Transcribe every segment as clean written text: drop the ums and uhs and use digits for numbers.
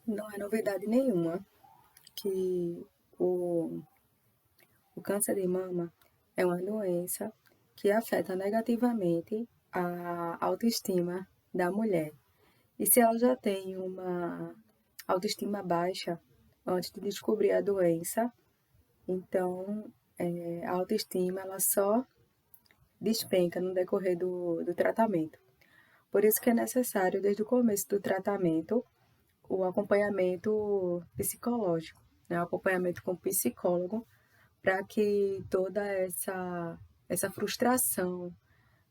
Não é novidade nenhuma que o, o câncer de mama é uma doença que afeta negativamente a autoestima da mulher. E se ela já tem uma autoestima baixa antes de descobrir a doença, então a autoestima ela só despenca no decorrer do tratamento. Por isso que é necessário, desde o começo do tratamento, o acompanhamento psicológico, né? O acompanhamento com o psicólogo, para que toda essa frustração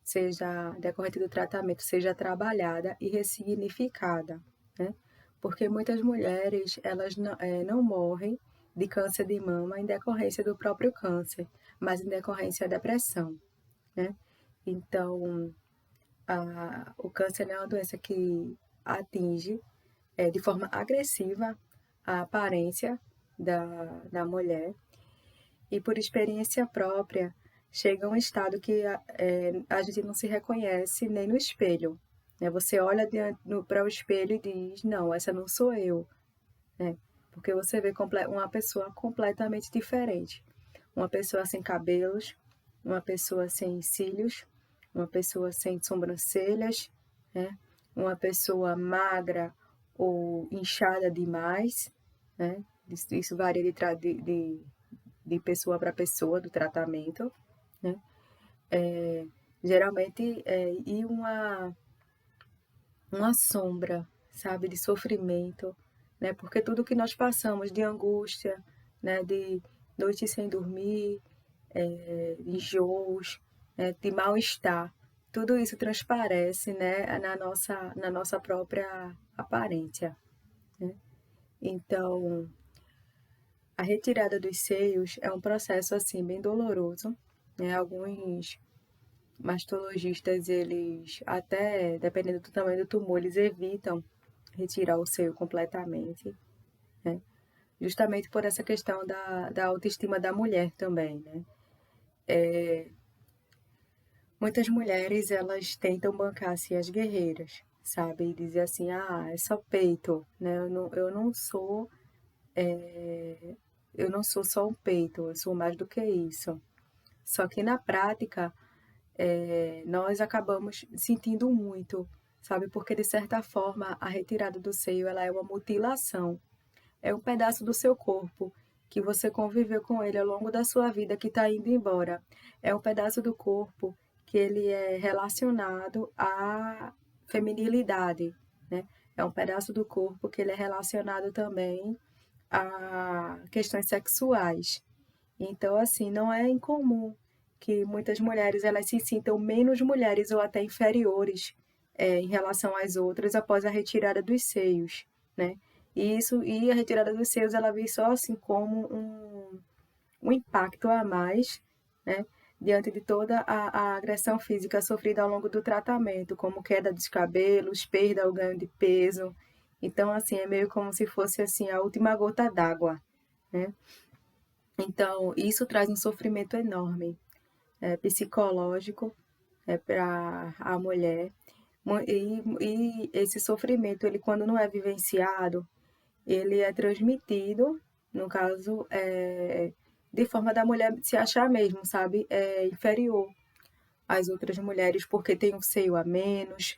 seja decorrente do tratamento seja trabalhada e ressignificada, né? Porque muitas mulheres elas não morrem de câncer de mama em decorrência do próprio câncer, mas em decorrência da depressão, né? Então, o câncer é uma doença que atinge de forma agressiva a aparência da mulher e por experiência própria chega a um estado que a gente não se reconhece nem no espelho, né? Você olha para o espelho e diz, não, essa não sou eu, né? Porque você vê uma pessoa completamente diferente, uma pessoa sem cabelos, uma pessoa sem cílios, uma pessoa sem sobrancelhas, né? Uma pessoa magra ou inchada demais, né? Isso varia de pessoa para pessoa do tratamento, né? Geralmente, e uma sombra, sabe, de sofrimento, né? Porque tudo que nós passamos de angústia, né? De noites sem dormir, enjoos, né? De mal-estar, tudo isso transparece, né? Na nossa própria aparência, né? Então, a retirada dos seios é um processo assim bem doloroso, né? Alguns mastologistas, eles até, dependendo do tamanho do tumor, eles evitam retirar o seio completamente, né? Justamente por essa questão da autoestima da mulher também, né? Muitas mulheres, elas tentam bancar assim, as guerreiras, sabe? E dizer assim, é só peito, né? Eu não sou só um peito, eu sou mais do que isso. Só que na prática, nós acabamos sentindo muito, sabe? Porque de certa forma a retirada do seio ela é uma mutilação, é um pedaço do seu corpo que você conviveu com ele ao longo da sua vida que está indo embora. É um pedaço do corpo que ele é relacionado à feminilidade, né? É um pedaço do corpo que ele é relacionado também a questões sexuais. Então, assim, não é incomum que muitas mulheres elas se sintam menos mulheres ou até inferiores em relação às outras após a retirada dos seios, né? E a retirada dos seios ela vem só assim como um impacto a mais, né? Diante de toda a agressão física sofrida ao longo do tratamento, como queda dos cabelos, perda ou ganho de peso. Então, assim, é meio como se fosse assim a última gota d'água, né? Então, isso traz um sofrimento enorme, psicológico, para a mulher. E esse sofrimento, ele quando não é vivenciado, ele é transmitido, no caso, de forma da mulher se achar mesmo, sabe, inferior às outras mulheres, porque tem um seio a menos,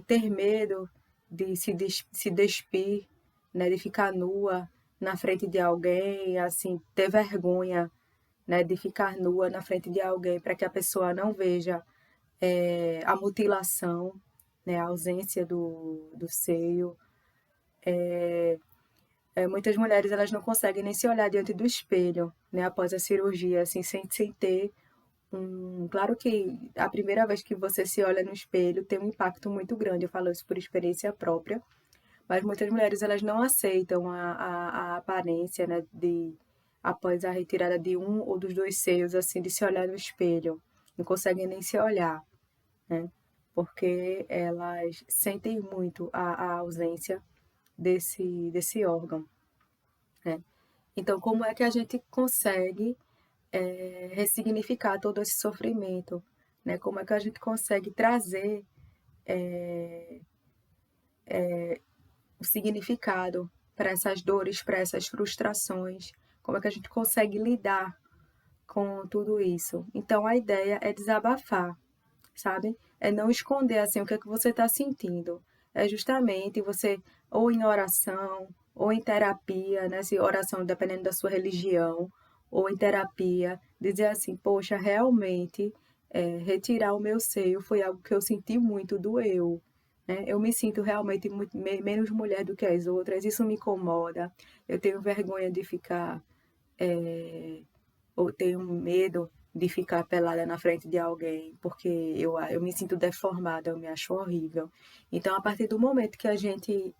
ter medo de se despir, né, de ficar nua na frente de alguém, assim, ter vergonha, né, de ficar nua na frente de alguém para que a pessoa não veja a mutilação, né, a ausência do seio. Muitas mulheres elas não conseguem nem se olhar diante do espelho, né, após a cirurgia, assim, sem ter um. Claro que a primeira vez que você se olha no espelho tem um impacto muito grande, eu falo isso por experiência própria, mas muitas mulheres elas não aceitam a aparência, né, após a retirada de um ou dos dois seios, assim, de se olhar no espelho. Não conseguem nem se olhar, né? Porque elas sentem muito a ausência desse órgão, né? Então, como é que a gente consegue ressignificar todo esse sofrimento, né? Como é que a gente consegue trazer significado para essas dores, para essas frustrações, como é que a gente consegue lidar com tudo isso. Então, a ideia é desabafar, sabe? É não esconder assim o que é que você está sentindo. É justamente você, ou em oração, ou em terapia, né? Se oração dependendo da sua religião, ou em terapia, dizer assim, poxa, realmente retirar o meu seio foi algo que eu senti muito, doeu. Né? Eu me sinto realmente muito, menos mulher do que as outras, isso me incomoda. Eu tenho vergonha de ficar ou tenho medo de ficar pelada na frente de alguém, porque eu me sinto deformada, eu me acho horrível. Então, a partir do momento que a gente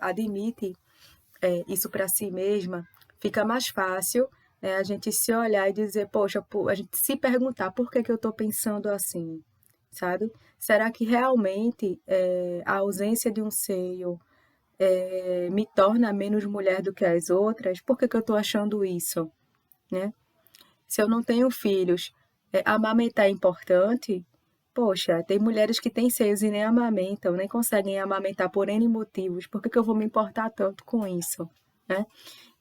admite isso para si mesma, fica mais fácil a gente se olhar e dizer, poxa, a gente se perguntar por que que eu estou pensando assim, sabe? Será que realmente a ausência de um seio me torna menos mulher do que as outras? Por que que eu estou achando isso, né? Se eu não tenho filhos, amamentar é importante? Poxa, tem mulheres que têm seios e nem amamentam, nem conseguem amamentar por N motivos. Por que que eu vou me importar tanto com isso, né?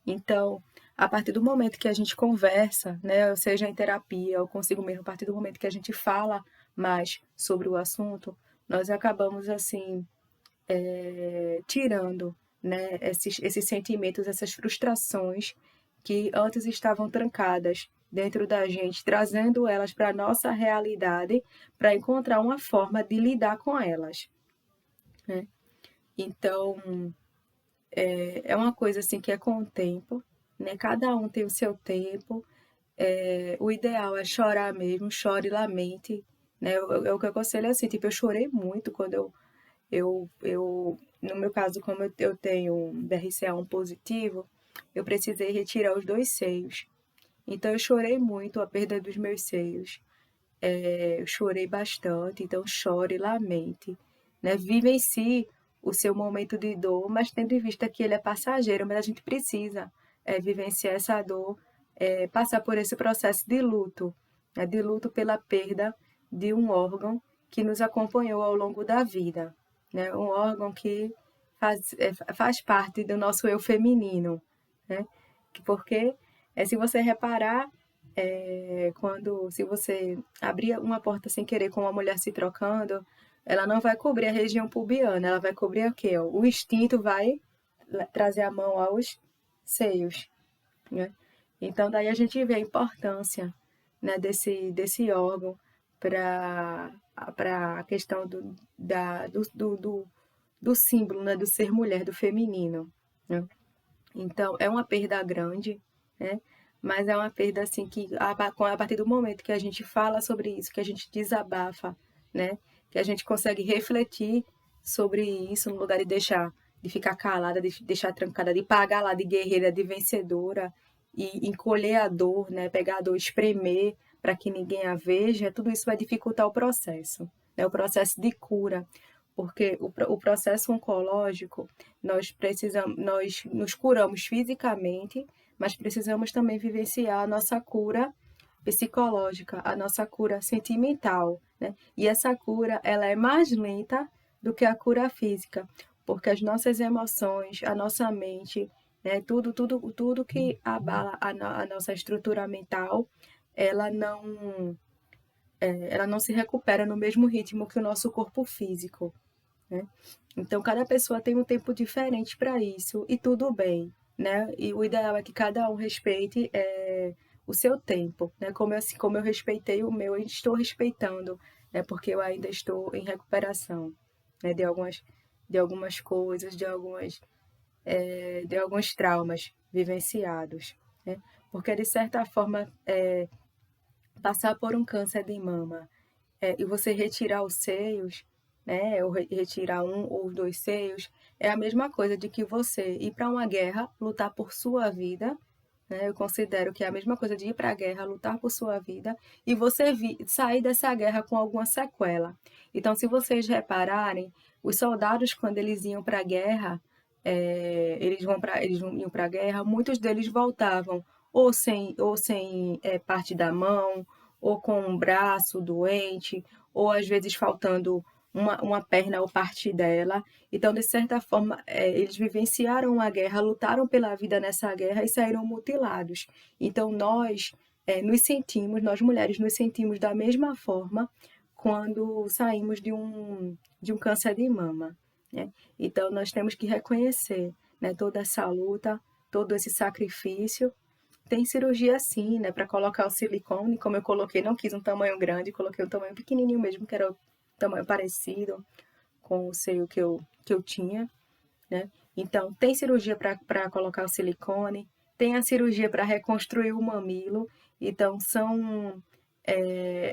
Então, a partir do momento que a gente conversa, né, seja em terapia ou consigo mesmo, a partir do momento que a gente fala mais sobre o assunto, nós acabamos assim tirando, né, esses sentimentos, essas frustrações que antes estavam trancadas dentro da gente, trazendo elas para a nossa realidade para encontrar uma forma de lidar com elas, né? Então, é uma coisa assim que é com o tempo, né? Cada um tem o seu tempo. O ideal é chorar mesmo, chore e lamente, né? O que eu aconselho é assim, tipo, eu chorei muito quando no meu caso, como eu tenho um BRCA1 positivo, eu precisei retirar os dois seios. Então, eu chorei muito a perda dos meus seios. Eu chorei bastante, então chore, lamente, né? Vivencie o seu momento de dor, mas tendo em vista que ele é passageiro, mas a gente precisa vivenciar essa dor, passar por esse processo de luto, né? De luto pela perda de um órgão que nos acompanhou ao longo da vida, né? Um órgão que faz parte do nosso eu feminino, né? Porque, se você reparar, se você abrir uma porta sem querer com uma mulher se trocando, ela não vai cobrir a região pubiana, ela vai cobrir o quê? O instinto vai trazer a mão aos seios, né? Então, daí a gente vê a importância, né, desse órgão para a questão do símbolo, né, do ser mulher, do feminino, né? Então, é uma perda grande, né? Mas é uma perda assim que a partir do momento que a gente fala sobre isso, que a gente desabafa, né? Que a gente consegue refletir sobre isso no lugar de ficar calada, de deixar trancada, de pagar lá de guerreira, de vencedora e encolher a dor, né? Pegar a dor, espremer para que ninguém a veja, tudo isso vai dificultar o processo, né? O processo de cura, porque o processo oncológico nós nos curamos fisicamente, mas precisamos também vivenciar a nossa cura psicológica, a nossa cura sentimental, né? E essa cura, ela é mais lenta do que a cura física, porque as nossas emoções, a nossa mente, né, tudo que abala a nossa estrutura mental, ela não, ela não se recupera no mesmo ritmo que o nosso corpo físico, né? Então, cada pessoa tem um tempo diferente para isso e tudo bem, né? E o ideal é que cada um respeite o seu tempo, né? Como eu respeitei o meu, eu estou respeitando, né? Porque eu ainda estou em recuperação, né? De algumas coisas, de alguns traumas vivenciados, né? Porque, de certa forma, passar por um câncer de mama e você retirar os seios, né, ou retirar um ou os dois seios, é a mesma coisa de que você ir para uma guerra, lutar por sua vida, né? Eu considero que é a mesma coisa de ir para a guerra, lutar por sua vida, e você sair dessa guerra com alguma sequela. Então, se vocês repararem, os soldados, quando eles iam para a guerra, eles iam para a guerra, muitos deles voltavam ou sem parte da mão, ou com um braço doente, ou às vezes faltando uma perna ou parte dela. Então, de certa forma, eles vivenciaram a guerra, lutaram pela vida nessa guerra e saíram mutilados. Então, nós mulheres, nos sentimos da mesma forma quando saímos de um câncer de mama, né? Então, nós temos que reconhecer, né, toda essa luta, todo esse sacrifício. Tem cirurgia sim, né, para colocar o silicone, como eu coloquei, não quis um tamanho grande, coloquei um tamanho pequenininho mesmo, que era o tamanho parecido com o seio que eu tinha, né? Então, tem cirurgia para colocar o silicone, tem a cirurgia para reconstruir o mamilo, então são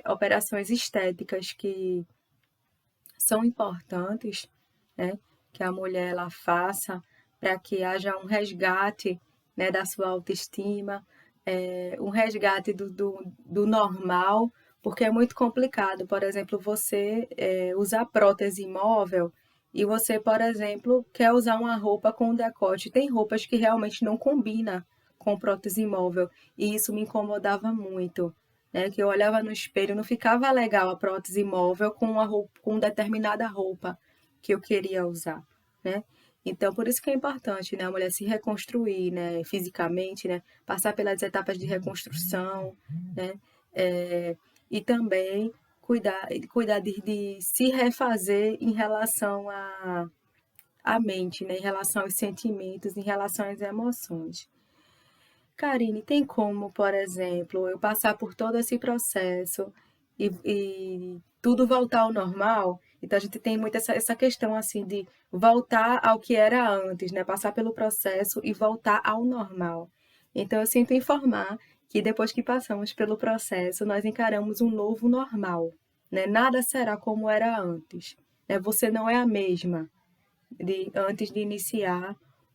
operações estéticas que são importantes, né? Que a mulher ela faça para que haja um resgate, né, da sua autoestima, um resgate do normal, porque é muito complicado. Por exemplo, você usar prótese móvel e você, por exemplo, quer usar uma roupa com decote. Tem roupas que realmente não combinam com prótese móvel e isso me incomodava muito, né? Que eu olhava no espelho, não ficava legal a prótese móvel com uma roupa, com determinada roupa que eu queria usar, né? Então, por isso que é importante, né, a mulher se reconstruir, né, fisicamente, né, passar pelas etapas de reconstrução, né, e também cuidar de se refazer em relação à mente, né, em relação aos sentimentos, em relação às emoções. Karine, tem como, por exemplo, eu passar por todo esse processo e tudo voltar ao normal? Então, a gente tem muito essa questão, assim, de voltar ao que era antes, né? Passar pelo processo e voltar ao normal. Então, eu sinto informar que depois que passamos pelo processo, nós encaramos um novo normal, né? Nada será como era antes, né? Você não é a mesma antes de iniciar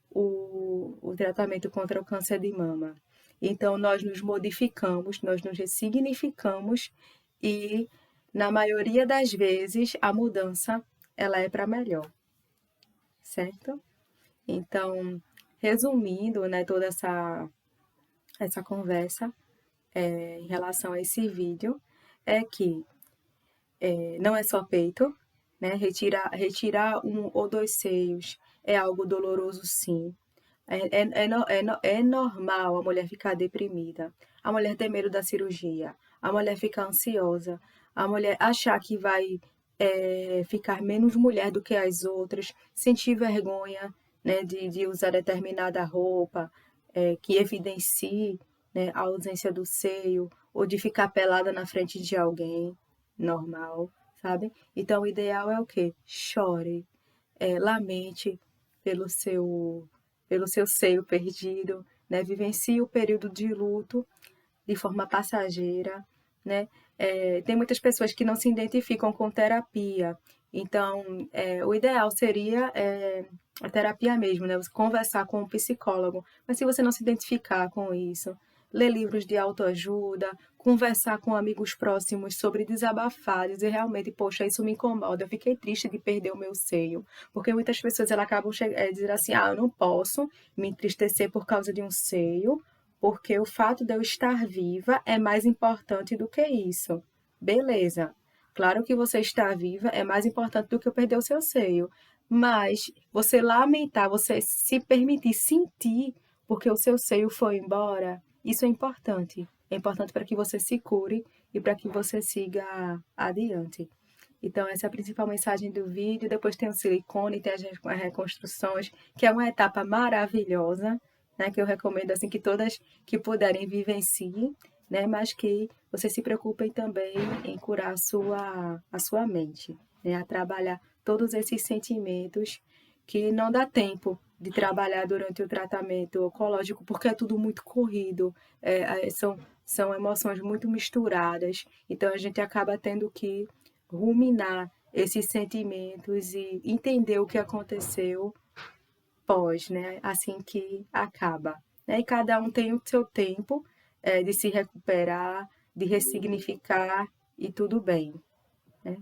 o tratamento contra o câncer de mama. Então, nós nos modificamos, nós nos ressignificamos e, na maioria das vezes, a mudança ela é para melhor, certo? Então, resumindo, né, toda essa conversa em relação a esse vídeo, é que não é só peito, né? Retirar um ou dois seios é algo doloroso, sim. É normal a mulher ficar deprimida, a mulher ter medo da cirurgia, a mulher ficar ansiosa, a mulher achar que vai ficar menos mulher do que as outras, sentir vergonha, né, de usar determinada roupa que evidencie, né, a ausência do seio, ou de ficar pelada na frente de alguém, normal, sabe? Então, o ideal é o quê? Chore, lamente pelo pelo seu seio perdido, né? Vivencie o período de luto de forma passageira, né? Tem muitas pessoas que não se identificam com terapia, então o ideal seria a terapia mesmo, né? Você conversar com um psicólogo, mas se você não se identificar com isso, ler livros de autoajuda, conversar com amigos próximos sobre desabafar, dizer realmente, poxa, isso me incomoda, eu fiquei triste de perder o meu seio, porque muitas pessoas elas acabam dizendo assim, eu não posso me entristecer por causa de um seio, porque o fato de eu estar viva é mais importante do que isso. Beleza. Claro que você estar viva é mais importante do que eu perder o seu seio. Mas você lamentar, você se permitir sentir porque o seu seio foi embora, isso é importante. É importante para que você se cure e para que você siga adiante. Então, essa é a principal mensagem do vídeo. Depois tem o silicone, tem as reconstruções, que é uma etapa maravilhosa, né? Que eu recomendo assim que todas que puderem vivenciem, né? Mas que vocês se preocupem também em curar a sua mente, né? A trabalhar todos esses sentimentos que não dá tempo de trabalhar durante o tratamento oncológico, porque é tudo muito corrido, são emoções muito misturadas, então a gente acaba tendo que ruminar esses sentimentos e entender o que aconteceu pós, né? Assim que acaba. Né? E cada um tem o seu tempo de se recuperar, de ressignificar e tudo bem. Né?